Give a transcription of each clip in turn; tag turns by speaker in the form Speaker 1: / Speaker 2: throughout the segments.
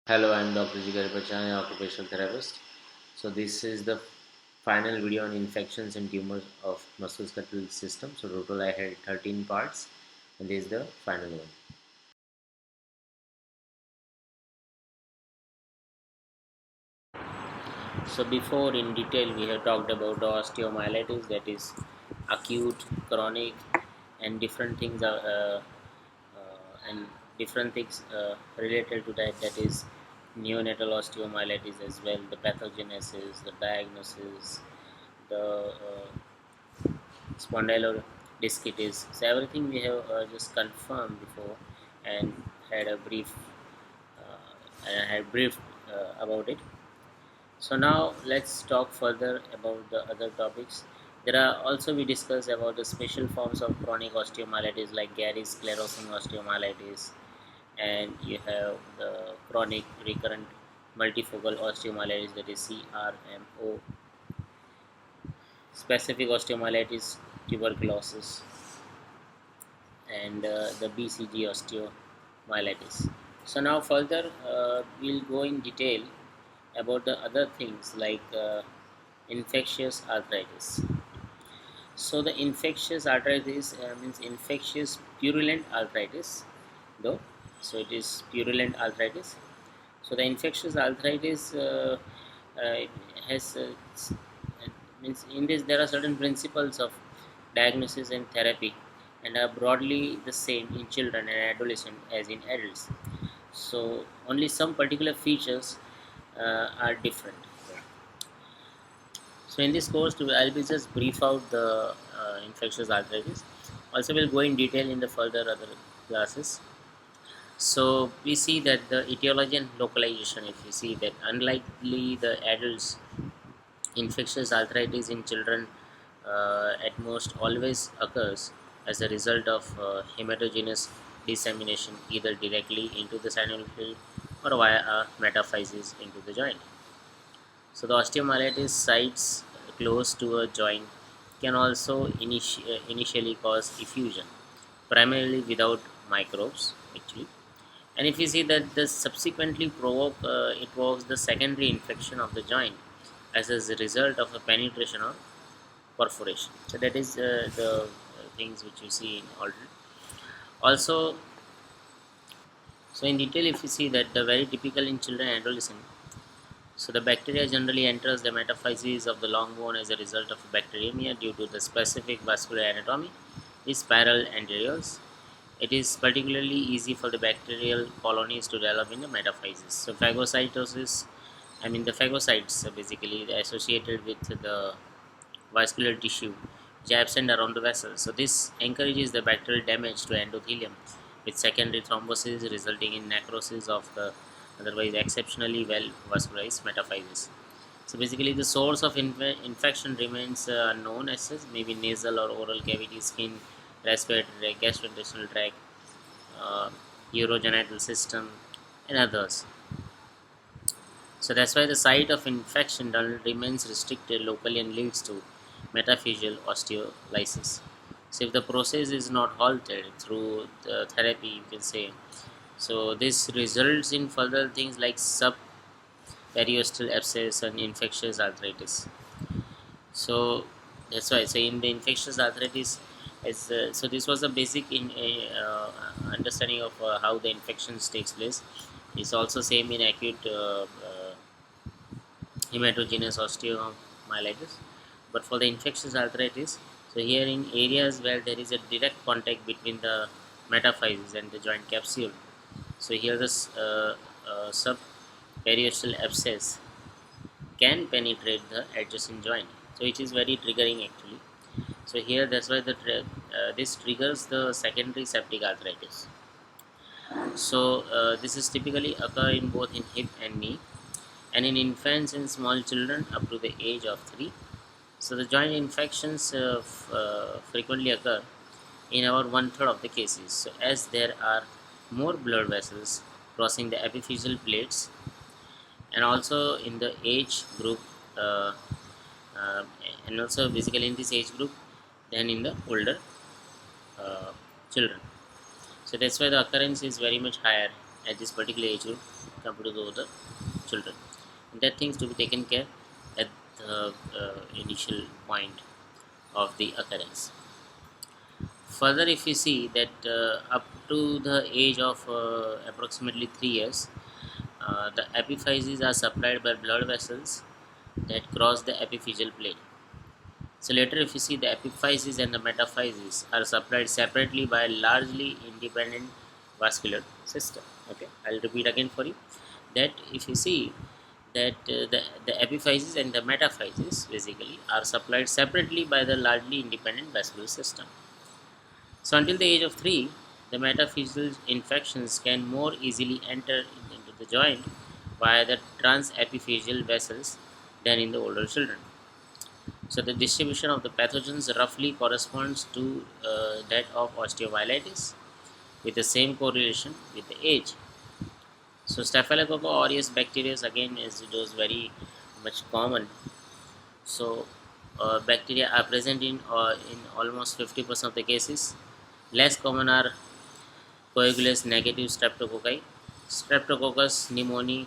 Speaker 1: Hello, I'm Dr. Jigar Bachchan, occupational therapist. So this is the final video on infections and tumors of musculoskeletal system. So total I had 13 parts, and this is the final one. So before in detail we have talked about the osteomyelitis, that is acute, chronic, and different things are and different things related to that. That is neonatal osteomyelitis as well, the pathogenesis, the diagnosis, the spondylodiscitis. So everything we have just confirmed before and had a brief about it. So now let's talk further about the other topics. There are also we discuss about the special forms of chronic osteomyelitis like Gary sclerosing osteomyelitis, and you have the chronic recurrent multifocal osteomyelitis, that is CRMO, specific osteomyelitis tuberculosis, and the BCG osteomyelitis. So now further we'll go in detail about the other things like infectious arthritis. So the infectious arthritis means infectious purulent arthritis, though. So it is purulent arthritis. So the infectious arthritis uh, has means in this there are certain principles of diagnosis and therapy, and are broadly the same in children and adolescents as in adults. So only some particular features are different. So in this course, I'll be just brief out the infectious arthritis. Also, we'll go in detail in the further other classes. So we see that the etiology and localization. If you see that, unlikely the adults, infectious arthritis in children at most always occurs as a result of hematogenous dissemination, either directly into the synovial fluid or via a metaphysis into the joint. So the osteomyelitis sites close to a joint can also initially cause effusion, primarily without microbes actually. And if you see that this subsequently it provokes the secondary infection of the joint as a result of a penetration or perforation. So that is the things which you see in already. Also, so in detail, if you see that the very typical in children and adolescents. So the bacteria generally enters the metaphyses of the long bone as a result of bacteremia due to the specific vascular anatomy, is spiral anterioles. It is particularly easy for the bacterial colonies to develop in the metaphyses. So phagocytosis, I mean the phagocytes are basically associated with the vascular tissue which are absent around the vessels. So this encourages the bacterial damage to endothelium with secondary thrombosis resulting in necrosis of the otherwise exceptionally well vascularized metaphyses. So basically the source of infection remains unknown as such, maybe nasal or oral cavity, skin, respiratory, gastrointestinal tract, uh, urogenital system, and others. So that's why the site of infection remains restricted locally and leads to metaphyseal osteolysis. So if the process is not halted through the therapy, you can say, so this results in further things like subperiosteal abscess and infectious arthritis. So that's why. So in the infectious arthritis, so this was a basic understanding of how the infections takes place. It's also same in acute hematogenous osteomyelitis. But for the infectious arthritis, so here in areas where there is a direct contact between the metaphysis and the joint capsule, so here this subperiosteal abscess can penetrate the adjacent joint. So it is very triggering actually. So here that's why this triggers the secondary septic arthritis. So this is typically occur in both in hip and knee, and in infants and small children up to the age of 3. So the joint infections frequently occur in about one third of the cases. So as there are more blood vessels crossing the epiphyseal plates, and also in the age group, uh, uh, and also basically in this age group, than in the older uh, children. So that's why the occurrence is very much higher at this particular age group compared to the other children. And that things to be taken care at the initial point of the occurrence. Further, if we see that up to the age of approximately 3 years, the epiphyses are supplied by blood vessels that cross the epiphyseal plate. So later, if you see, the epiphyses and the metaphyses are supplied separately by a largely independent vascular system. Okay, I'll repeat again for you that if you see that the epiphyses and the metaphyses basically are supplied separately by the largely independent vascular system. So until the age of 3, the metaphyseal infections can more easily enter into the joint via the transepiphyseal vessels than in the older children. So the distribution of the pathogens roughly corresponds to that of osteomyelitis with the same correlation with the age. So Staphylococcus aureus bacteria again is those very much common. So bacteria are present in almost 50% of the cases. Less common are coagulase negative streptococci, Streptococcus pneumoniae,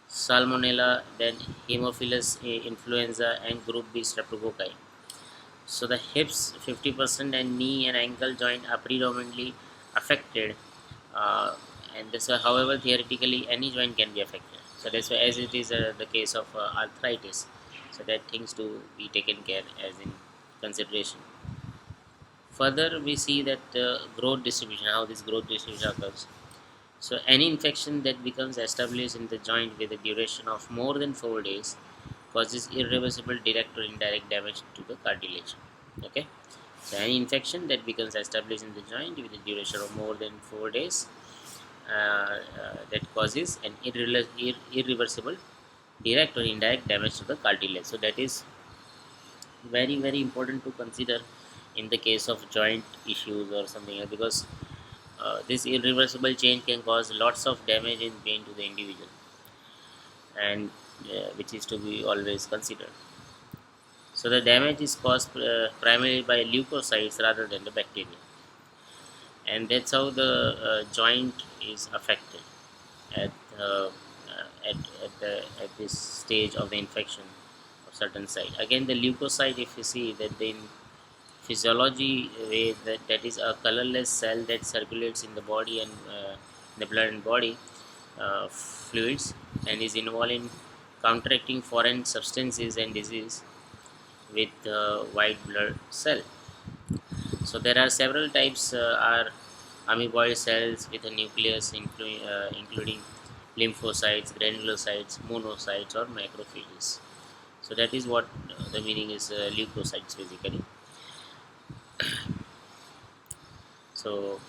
Speaker 1: Salmonella, then Haemophilus influenza, and Group B streptococci. So the hips 50% and knee and ankle joint are predominantly affected, uh, and this however theoretically any joint can be affected. So that's why as it is the case of arthritis, so that things to be taken care as in consideration. Further, we see that growth distribution, how this growth distribution occurs. So any infection that becomes established in the joint with a duration of more than 4 days causes irreversible direct or indirect damage to the cartilage. Okay, so any infection that becomes established in the joint with a duration of more than 4 days, that causes an irreversible direct or indirect damage to the cartilage. So that is very important to consider in the case of joint issues or something else, because this irreversible change can cause lots of damage and pain to the individual, and which is to be always considered. So the damage is caused primarily by leukocytes rather than the bacteria, and that's how the joint is affected at, uh, at this stage of the infection of certain site. Again, the leukocyte, if you see that in physiology way, that is a colorless cell that circulates in the body and the blood and body fluids, and is involved in counteracting foreign substances and disease with white blood cell. So there are several types are amoeboid cells with a nucleus including lymphocytes, granulocytes, monocytes, or macrophages. So that is what the meaning is, leukocytes basically. So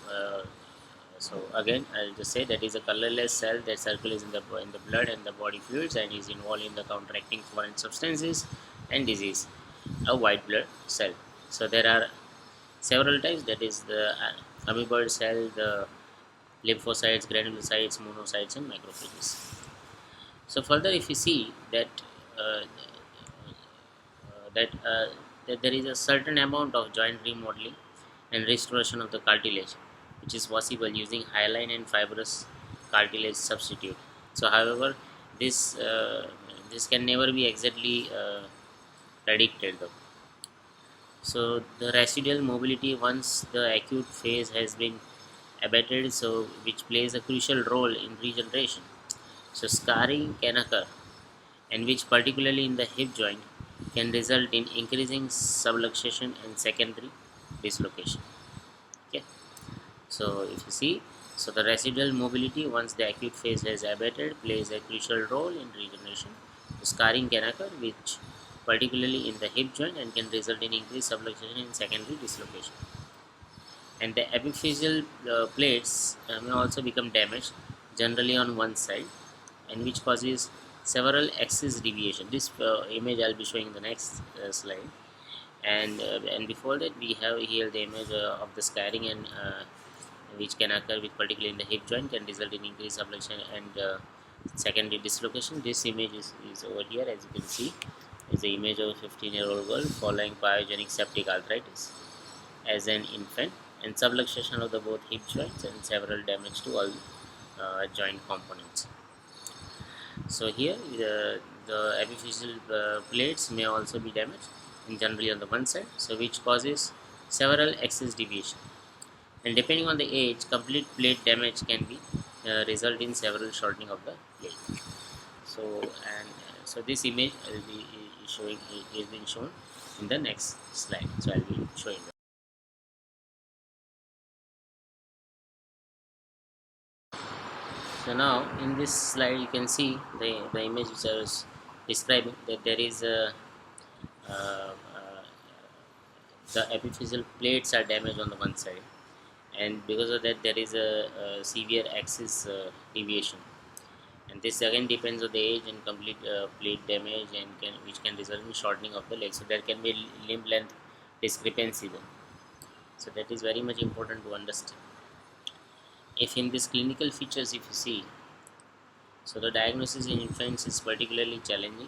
Speaker 1: so again, I'll just say that is a colorless cell that circulates in the blood and the body fluids and is involved in the counteracting foreign substances and disease. A white blood cell. So there are several types. That is the amoeboid cell, the lymphocytes, granulocytes, monocytes, and macrophages. So further, if you see that uh, that that there is a certain amount of joint remodeling and restoration of the cartilage, which is possible using hyaline and fibrous cartilage substitute. So, however, this this can never be exactly predicted though. So the residual mobility once the acute phase has been abated, so which plays a crucial role in regeneration. So scarring can occur, and which particularly in the hip joint can result in increasing subluxation and secondary dislocation. Okay, so if you see, so the residual mobility once the acute phase has abated plays a crucial role in regeneration. So scarring can occur, which particularly in the hip joint, and can result in increased subluxation and secondary dislocation. And the epiphyseal plates may also become damaged, generally on one side, and which causes several axis deviation. This image I'll be showing in the next slide. And before that, we have here the image of the scarring, and which can occur with particularly in the hip joint, can result in increased subluxation and secondary dislocation. This image is over here, as you can see, is the image of a 15-year-old girl following pyogenic septic arthritis as an infant, and subluxation of the both hip joints and several damage to all joint components. So here the epiphyseal plates may also be damaged, and generally on the one side, so which causes several axis deviation. And depending on the age, complete plate damage can be result in several shortening of the plate. So so this image will be showing is being shown in the next slide. So I'll be showing that. So now in this slide you can see the image which I was describing, that there is a uh, uh, the epiphyseal plates are damaged on the one side, and because of that there is a severe axis deviation, and this again depends on the age and complete plate damage, and which can result in shortening of the leg. So there can be limb length discrepancy then. So that is very much important to understand. If in these clinical features if you see, so the diagnosis in infants is particularly challenging.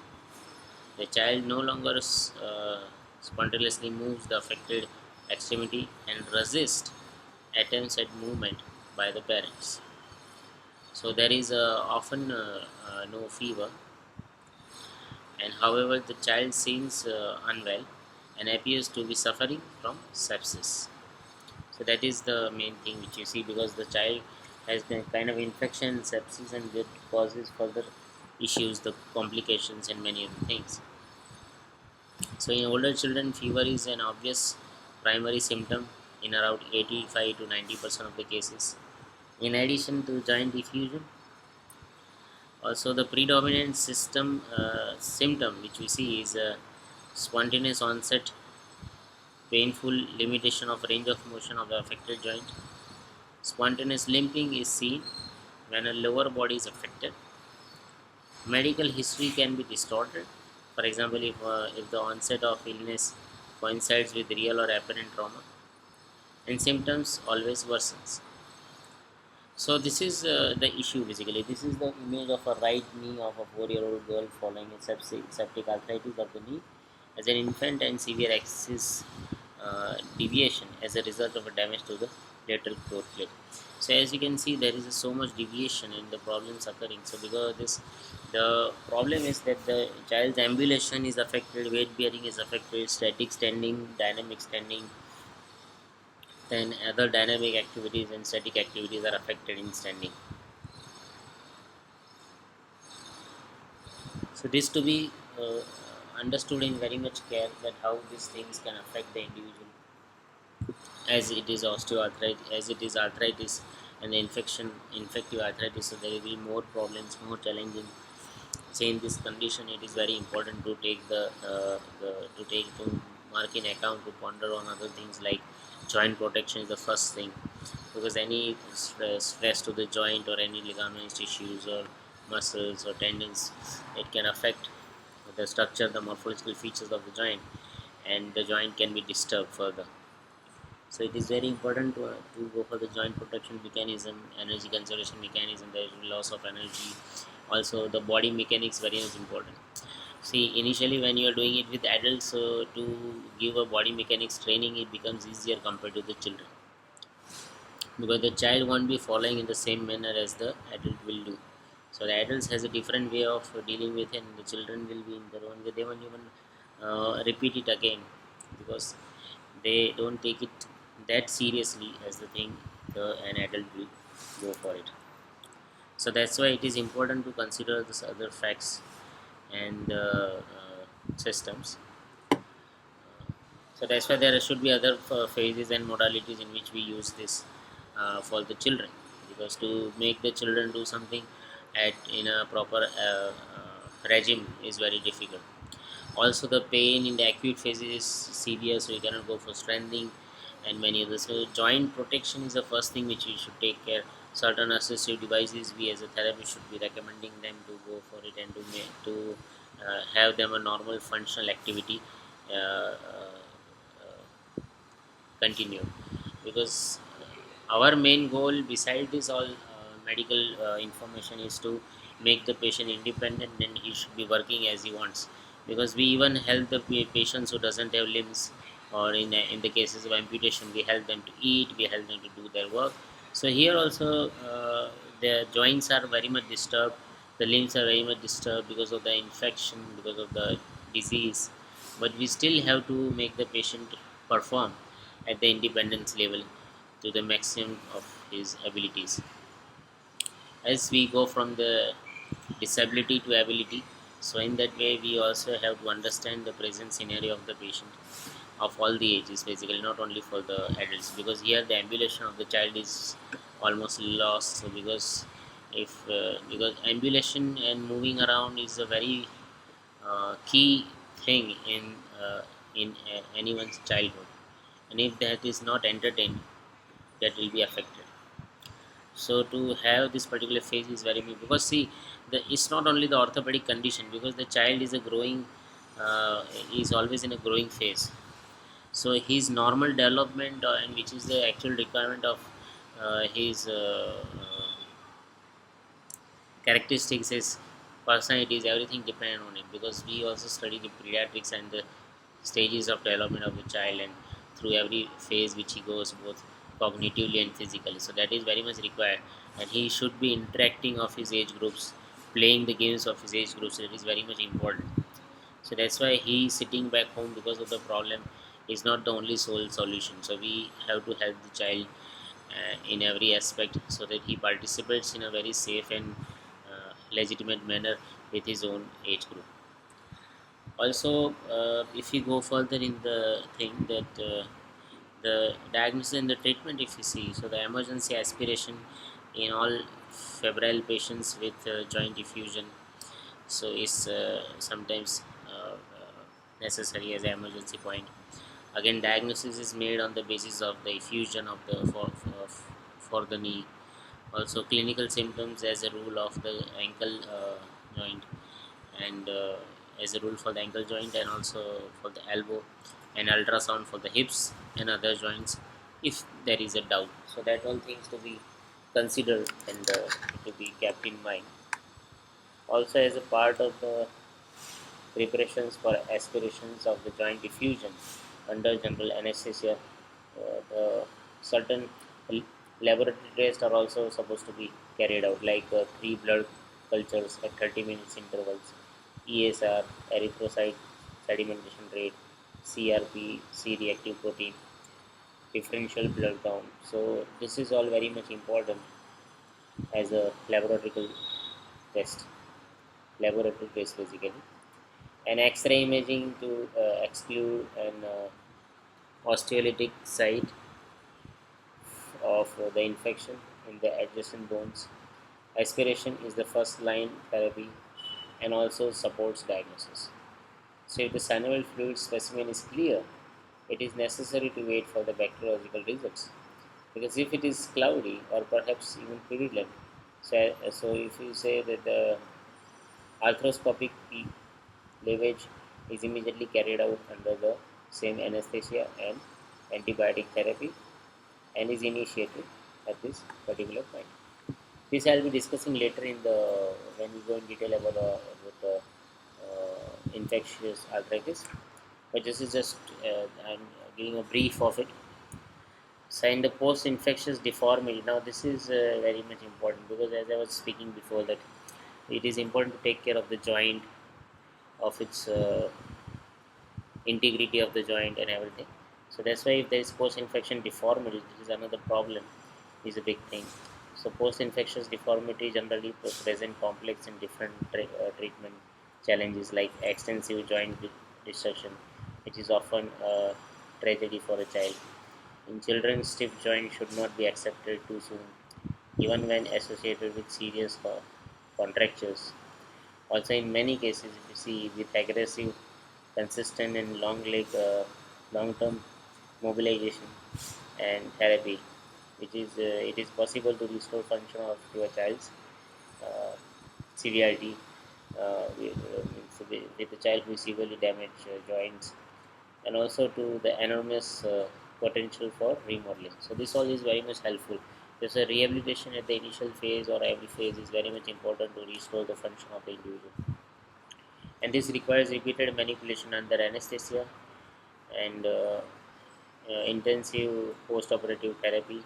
Speaker 1: The child no longer spontaneously moves the affected extremity and resists attempts at movement by the parents. So there is often no fever, and however the child seems unwell and appears to be suffering from sepsis. So that is the main thing which you see, because the child has the kind of infection, sepsis, and that causes further issues, the complications, and many other things. So in older children, fever is an obvious primary symptom in around 85 to 90% of the cases. In addition to joint effusion, also the predominant symptom which we see is a spontaneous onset, painful limitation of range of motion of the affected joint. Spontaneous limping is seen when a lower body is affected. Medical history can be distorted. For example, if the onset of illness coincides with real or apparent trauma, and symptoms always worsens. So this is the issue basically. This is the image of a right knee of a 4-year-old girl following a septic arthritis of the knee as an infant, and severe axis deviation as a result of a damage to the lateral core plate. So as you can see, there is so much deviation and the problems occurring. So because of this, the problem is that the child's ambulation is affected, weight bearing is affected, static standing, dynamic standing, then other dynamic activities and static activities are affected in standing. So this to be understood in very much care, that how these things can affect the individual, as it is osteoarthritis, as it is arthritis and the infective arthritis. So there will be more problems, more challenging. Say in this condition, it is very important to take to mark in account, to ponder on other things like joint protection is the first thing, because any stress to the joint or any ligaments, tissues, or muscles or tendons, it can affect the structure, the morphological features of the joint, and the joint can be disturbed further. So it is very important to go for the joint protection mechanism, energy conservation mechanism. There is loss of energy. Also, the body mechanics very much important. See, initially when you are doing it with adults, so to give a body mechanics training, it becomes easier compared to the children, because the child won't be following in the same manner as the adult will do. So the adults has a different way of dealing with it, and the children will be in their own way. They won't even repeat it again, because they don't take it that seriously as the thing an adult will go for it. So that's why it is important to consider this other facts and systems. So that's why there should be other phases and modalities in which we use this for the children, because to make the children do something at in a proper regime is very difficult. Also, the pain in the acute phases is severe, so you cannot go for strengthening and many others. So joint protection is the first thing which we should take care. Certain assistive devices, we as a therapist should be recommending them to go for it, and to have them a normal functional activity uh, continue, because our main goal beside this all medical information is to make the patient independent, and he should be working as he wants, because we even help the patients who doesn't have limbs, or in the cases of amputation, we help them to eat, we help them to do their work. So here also the joints are very much disturbed, the limbs are very much disturbed because of the infection, because of the disease, but we still have to make the patient perform at the independence level to the maximum of his abilities. As we go from the disability to ability, so in that way we also have to understand the present scenario of the patient of all the ages, basically not only for the adults, because here the ambulation of the child is almost lost. So because ambulation and moving around is a very key thing in anyone's childhood, and if that is not entertained, that will be affected. So to have this particular phase is very big, because see, it's not only the orthopedic condition, because the child is a growing, is always in a growing phase. So his normal development, and which is the actual requirement of his characteristics, his personalities, everything dependent on it, because we also study the pediatrics and the stages of development of the child, and through every phase which he goes, both cognitively and physically. So that is very much required, and he should be interacting of his age groups, playing the games of his age groups. That is very much important. So that's why he is sitting back home, because of the problem is not the only sole solution. So we have to help the child in every aspect, so that he participates in a very safe and legitimate manner with his own age group. Also, if you go further in the thing that the diagnosis and the treatment, if you see, so the emergency aspiration in all febrile patients with joint effusion, so is sometimes necessary as an emergency point. Again, diagnosis is made on the basis of the effusion of the for the knee. Also, clinical symptoms as a rule of the ankle joint, and as a rule for the ankle joint, and also for the elbow, and ultrasound for the hips and other joints if there is a doubt. So that all things to be considered and to be kept in mind. Also, as a part of the preparations for aspirations of the joint diffusion under general anesthesia, the certain l- laboratory tests are also supposed to be carried out, like three blood cultures at 30 minutes intervals, ESR, erythrocyte sedimentation rate, CRP, C reactive protein, differential blood count. So this is all very much important as a test, laboratory test basically. And X-ray imaging to exclude an osteolytic site of the infection in the adjacent bones. Aspiration is the first line therapy and also supports diagnosis. So if the synovial fluid specimen is clear, it is necessary to wait for the bacteriological results. Because if it is cloudy or perhaps even purulent, so if you say that the arthroscopic lavage is immediately carried out under the same anesthesia and antibiotic therapy, and is initiated at this particular point. This I'll be discussing later in the when we go in detail about the infectious arthritis. But this is just I'm giving a brief of it. So in the post-infectious deformity, now this is very much important, because as I was speaking before, that it is important to take care of the joint, of its integrity of the joint and everything. So that's why if there is post-infection deformity, this is another problem, is a big thing. So post-infectious deformity generally present complex and different treatment challenges, like extensive joint destruction, which is often a tragedy for a child. In children, stiff joint should not be accepted too soon, even when associated with serious contractures. Also, in many cases, if you see, with aggressive, consistent, and long-term mobilization and therapy, which is it is possible to restore function of your child's uh, severity with the child who is severely damaged joints, and also to the enormous potential for remodeling. So this all is very much helpful. There's a rehabilitation at the initial phase or every phase is very much important to restore the function of the individual, and this requires repeated manipulation under anesthesia and intensive post-operative therapy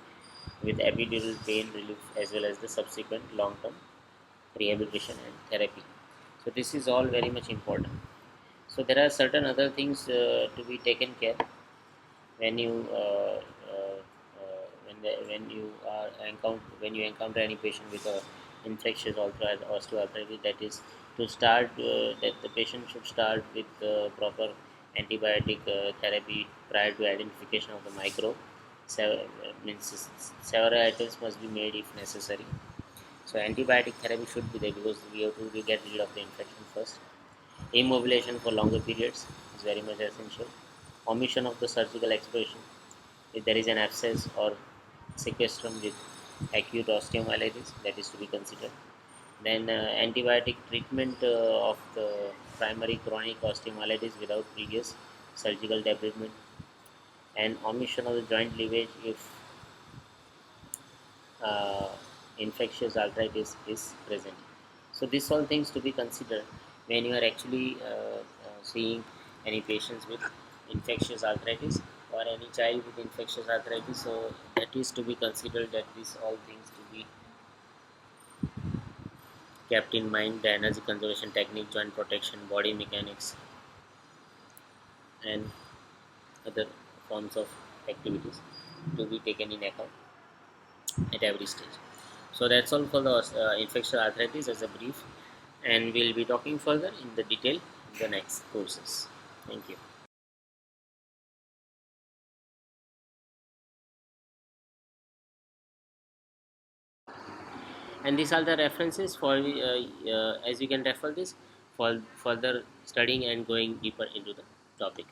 Speaker 1: with epidural pain relief as well as the subsequent long-term rehabilitation and therapy. So this is all very much important. So there are certain other things to be taken care when you when you encounter any patient with a infectious osteoarthritis, that is to start that the patient should start with proper antibiotic therapy prior to identification of the microbe. Means several items must be made if necessary. So antibiotic therapy should be there because we have to get rid of the infection first. Immobilization for longer periods is very much essential. Omission of the surgical exploration if there is an abscess or sequestrum with acute osteomyelitis, that is to be considered. Then antibiotic treatment of the primary chronic osteomyelitis without previous surgical debridement, and omission of the joint leavage if uh, infectious arthritis is present. So these all things to be considered when you are actually seeing any patients with infectious arthritis or any child with infectious arthritis. So that is to be considered, that these all things to be kept in mind: the energy conservation technique, joint protection, body mechanics, and other forms of activities to be taken in account at every stage. So that's all for the infectious arthritis as a brief, and we'll be talking further in the detail in the next courses. Thank you. And these are the references for as you can refer this for further studying and going deeper into the topic.